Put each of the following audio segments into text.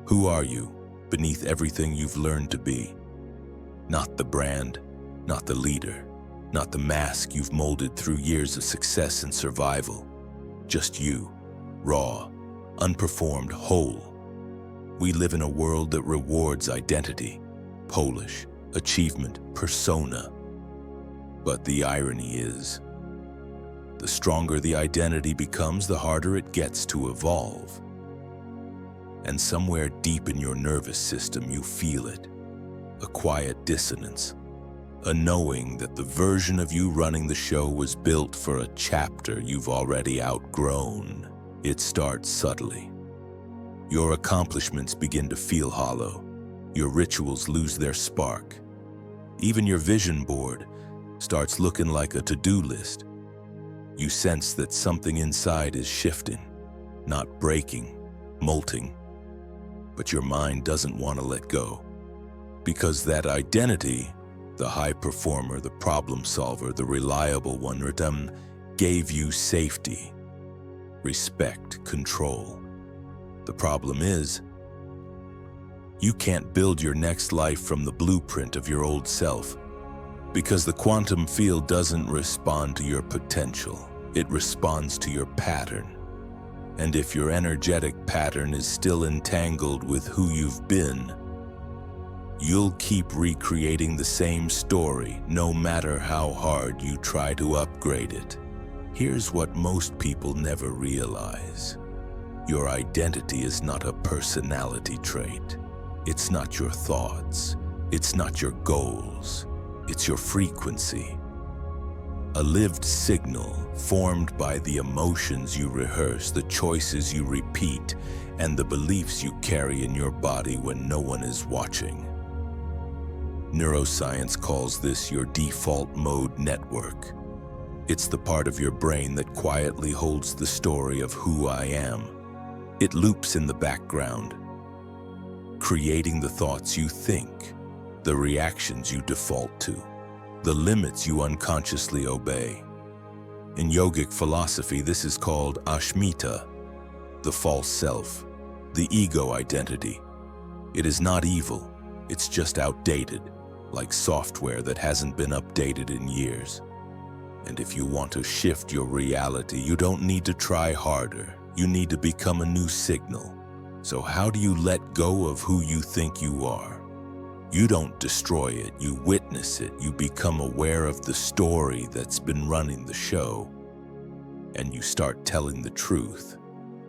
Who are you beneath everything you've learned to be? Not the brand, not the leader, not the mask you've molded through years of success and survival. Just you, raw, unperformed, whole. We live in a world that rewards identity, polish, achievement, persona. But the irony is, the stronger the identity becomes, the harder it gets to evolve. And somewhere deep in your nervous system, you feel it, a quiet dissonance, a knowing that the version of you running the show was built for a chapter you've already outgrown. It starts subtly. Your accomplishments begin to feel hollow. Your rituals lose their spark. Even your vision board starts looking like a to-do list. You sense that something inside is shifting, not breaking, molting. But your mind doesn't want to let go. Because that identity, the high performer, the problem solver, the reliable one, gave you safety, respect, control. The problem is, you can't build your next life from the blueprint of your old self, because the quantum field doesn't respond to your potential. It responds to your pattern. And if your energetic pattern is still entangled with who you've been, you'll keep recreating the same story no matter how hard you try to upgrade it. Here's what most people never realize. Your identity is not a personality trait. It's not your thoughts. It's not your goals. It's your frequency. A lived signal formed by the emotions you rehearse, the choices you repeat, and the beliefs you carry in your body when no one is watching. Neuroscience calls this your default mode network. It's the part of your brain that quietly holds the story of who I am. It loops in the background, creating the thoughts you think, the reactions you default to, the limits you unconsciously obey. In yogic philosophy, this is called Ashmita, the false self, the ego identity. It is not evil, it's just outdated, like software that hasn't been updated in years. And if you want to shift your reality, you don't need to try harder. You need to become a new signal. So how do you let go of who you think you are? You don't destroy it, you witness it. You become aware of the story that's been running the show. And you start telling the truth.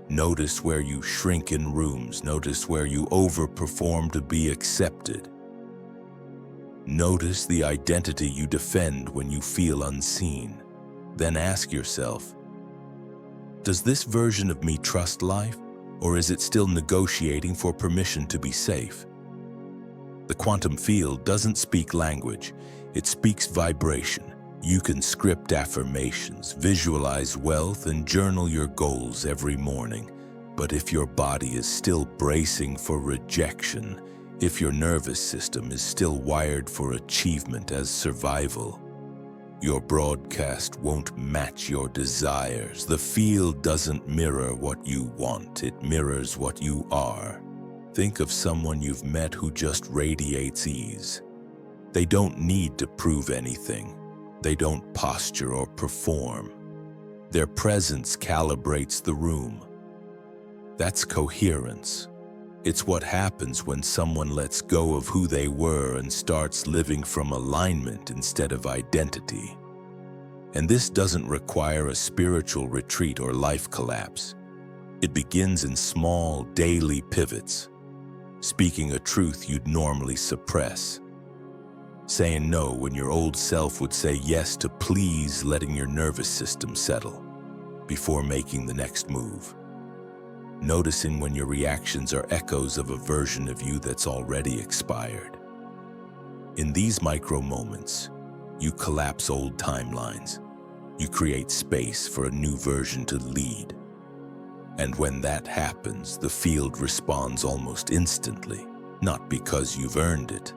Notice where you shrink in rooms. Notice where you overperform to be accepted. Notice the identity you defend when you feel unseen. Then ask yourself, does this version of me trust life, or is it still negotiating for permission to be safe? The quantum field doesn't speak language, it speaks vibration. You can script affirmations, visualize wealth, and journal your goals every morning. But if your body is still bracing for rejection, if your nervous system is still wired for achievement as survival, your broadcast won't match your desires. The field doesn't mirror what you want, it mirrors what you are. Think of someone you've met who just radiates ease. They don't need to prove anything. They don't posture or perform. Their presence calibrates the room. That's coherence. It's what happens when someone lets go of who they were and starts living from alignment instead of identity. And this doesn't require a spiritual retreat or life collapse. It begins in small, daily pivots. Speaking a truth you'd normally suppress. Saying no when your old self would say yes to please, letting your nervous system settle before making the next move. Noticing when your reactions are echoes of a version of you that's already expired. In these micro moments, you collapse old timelines. You create space for a new version to lead. And when that happens, the field responds almost instantly, not because you've earned it,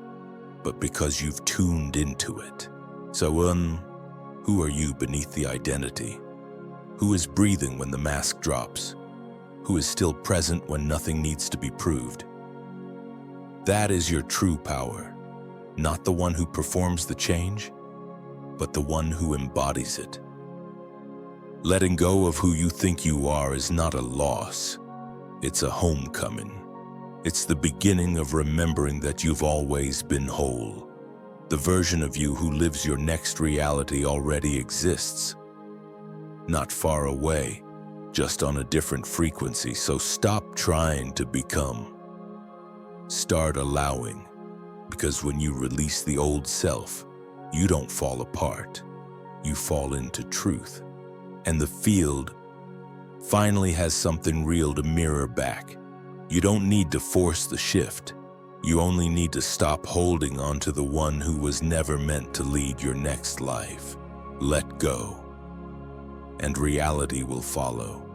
but because you've tuned into it. So, who are you beneath the identity? Who is breathing when the mask drops? Who is still present when nothing needs to be proved? That is your true power, not the one who performs the change, but the one who embodies it. Letting go of who you think you are is not a loss. It's a homecoming. It's the beginning of remembering that you've always been whole. The version of you who lives your next reality already exists. Not far away, just on a different frequency, so stop trying to become. Start allowing, because when you release the old self, you don't fall apart. You fall into truth. And the field finally has something real to mirror back. You don't need to force the shift. You only need to stop holding on to the one who was never meant to lead your next life. Let go, and reality will follow.